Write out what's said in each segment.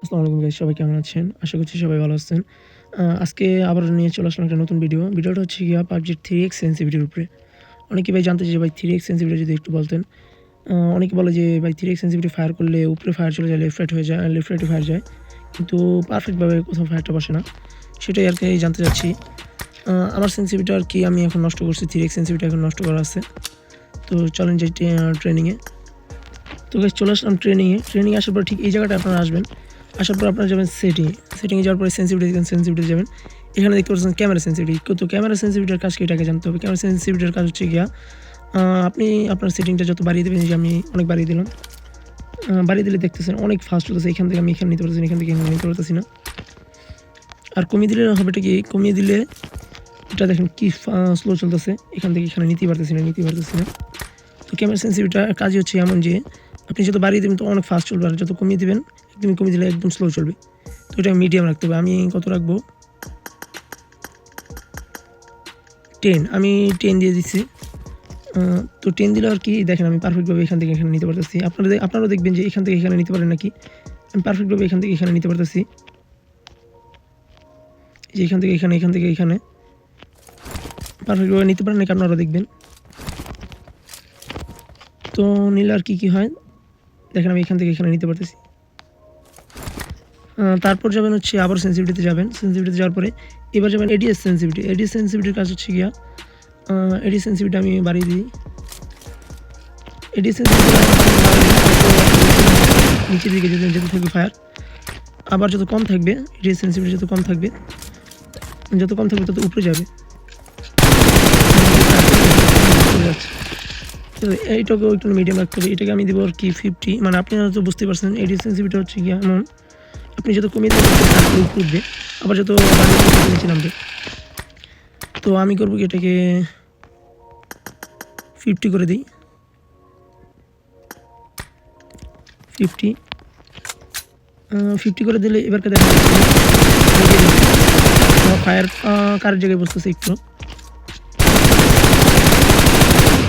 আসসালামু আলাইকুম গাইস, সবাই কেমন আছেন? আশা করছি সবাই ভালো আছেন। আজকে আবার নিয়ে চলে আসলাম একটা নতুন ভিডিও। ভিডিওটা হচ্ছে গিয়া PUBG-র 3x সেনসিটিভিটির উপরে। অনেকে ভাই জানতে চায় ভাই 3x সেনসিটিভিটি যদি একটু বলতেন। অনেকে বলে যে ভাই 3x সেনসিটিভিটি ফায়ার করলে উপরে ফায়ার চলে যায়, লেফট রাইট হয়ে যায়, লেফট রাইটে ফায়ার যায়। কিন্তু পারফেক্টভাবে কোথাও ফায়ারটা বসে না। সেটাই আরকি জানতে চাচ্ছি। আমার সেনসিটিভিটি আর কি আমি এখন নষ্ট করছি, 3x সেনসিটিভিটি এখন নষ্ট করা আছে। তো চলেন যাই ট্রেনিংয়ে। তো গাইস চলে আসলাম ট্রেনিংয়ে। ট্রেনিং আসার পর ঠিক এই জায়গাটায় আপনারা আসবেন। আসার পর আপনারা যাবেন সেটিংয়ে যাওয়ার পরে সেন্সিটিভিটি যাবেন। এখানে দেখতে পাচ্ছেন ক্যামেরা সেন্সিটিভিটি। তো ক্যামেরা সেন্সিটিভিটির কাজ কি এটাকে জানতে হবে। ক্যামেরা সেন্সিটিভিটির কাজ হচ্ছে গিয়া আপনি আপনার সেটিংটা যত বাড়িয়ে দেবেন, যে আমি অনেক বাড়িয়ে দিলাম। বাড়িয়ে দিলে দেখতেছেন অনেক ফাস্ট হতেছে। এখান থেকে আমি এখানে নিতে পারতেছি না, এখান থেকে এখানে নিতে পারতেছি না। আর কমিয়ে দিলে হবে এটা কি, কমিয়ে দিলে এটা দেখেন কি স্লো চলতেছে। এখান থেকে এখানে নিতে পারতেছি না। তো ক্যামেরা সেন্সিটিভিটির কাজই হচ্ছে এমন যে আপনি যত বাড়িয়ে দেবেন তো অনেক ফাস্ট চলবে, আর যত কমিয়ে দেবেন একদমই কমিয়ে দিলে একদম স্লো চলবে। তো এটা মিডিয়াম রাখতে হবে। আমি কত রাখবো, 10। আমি 10 দিয়ে দিচ্ছি। তো 10 দিলে আর কি দেখেন আমি পারফেক্টভাবে এখান থেকে এখানে নিতে পারতেছি। আপনারাও দেখবেন যে এখান থেকে এখানে নিতে পারেন নাকি। আমি পারফেক্টভাবে এখান থেকে এখানে নিতে পারতেছি, যে এখান থেকে এখানে পারফেক্টভাবে নিতে পারেন নাকি আপনারাও দেখবেন। তো নিলে আর কি হয় দেখেন, আমি এখান থেকে এখানে নিতে পারতেছি। তারপর যাবেন হচ্ছে আবার সেন্সিটিভিটিতে যাবেন। সেন্সিটিভিটিতে যাওয়ার পরে এবার যাবেন এডিএস সেন্সিটিভিটি। এডিএস সেন্সিটিভিটির কাজ হচ্ছে গিয়া এডিএস সেন্সিটিভিটি আমি বাড়িয়ে দিই। এডিএস সেন্সিটিভিটি নিচের দিকে যেতে থাকবে ফায়ার। আবার যত কম থাকবে এডিএস সেন্সিটিভিটি যত কম থাকবে তত উপরে যাবে। তো এইটাকেও একটু মিডিয়াম রাখতে হবে। এটাকে আমি দেবো আর কি 50। মানে আপনি হয়তো বুঝতে পারছেন এডিএস সেন্সিটিভিটি হচ্ছে গিয়া এমন, আপনি যত কমিয়ে দেবেন উপরে উঠবে, আবার যত নিচে নামবে। তো আমি করবো কি এটাকে 50 করে দিই। 50 করে দিলে এবারকে দেখা ফায়ার কার জায়গায় বসতেছে একটু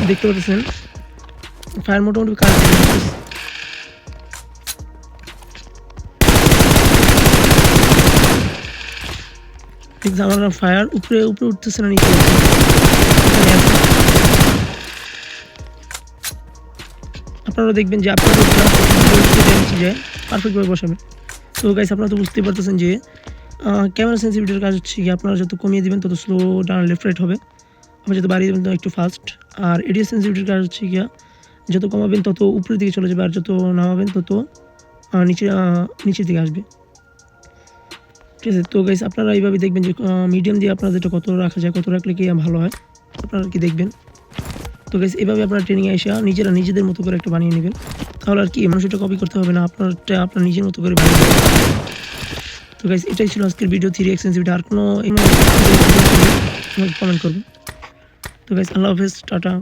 দেখতে পাচ্ছেন। ফায়ার মোটামুটি কার আমার ফায়ার উপরে উঠতেছে না, নিচে আপনারা দেখবেন যে আপনারা যায় পারফেক্টভাবে বসাবেন। তো গাইস আপনারা তো বুঝতেই পারতেছেন যে ক্যামেরা সেন্সিটিভিটির কাজ হচ্ছে কি আপনারা যত কমিয়ে দেবেন তত স্লো ডাউন লেফট রাইট হবে, আবার যত বাড়িয়ে দেবেন তত একটু ফাস্ট। আর এডিএস সেন্সিটিভিটির কাজ হচ্ছে গিয়া যত কমাবেন তত উপরের দিকে চলে যাবে, আর যত নামাবেন তত নিচের দিকে আসবে। ঠিক আছে। তো গাইস আপনারা এইভাবে দেখবেন যে মিডিয়াম দিয়ে আপনাদের এটা কত রাখা যায়, কত রাখলে কি ভালো হয় আপনারা কি দেখবেন। তো গাইস এভাবে আপনারা ট্রেনিংয়ে এসে নিজেদের মতো করে একটা বানিয়ে নেবেন। তাহলে আর কি মানুষ এটা কপি করতে হবে না, আপনার নিজের মতো করে বানিয়ে নেবেন। তো গাইস এটাই ছিল আজকের ভিডিও 3x সেন্সিটিভিটি। আর কোনো কমেন্ট করবেন। তো গাইস আল্লাহ হাফেজ, টাটা।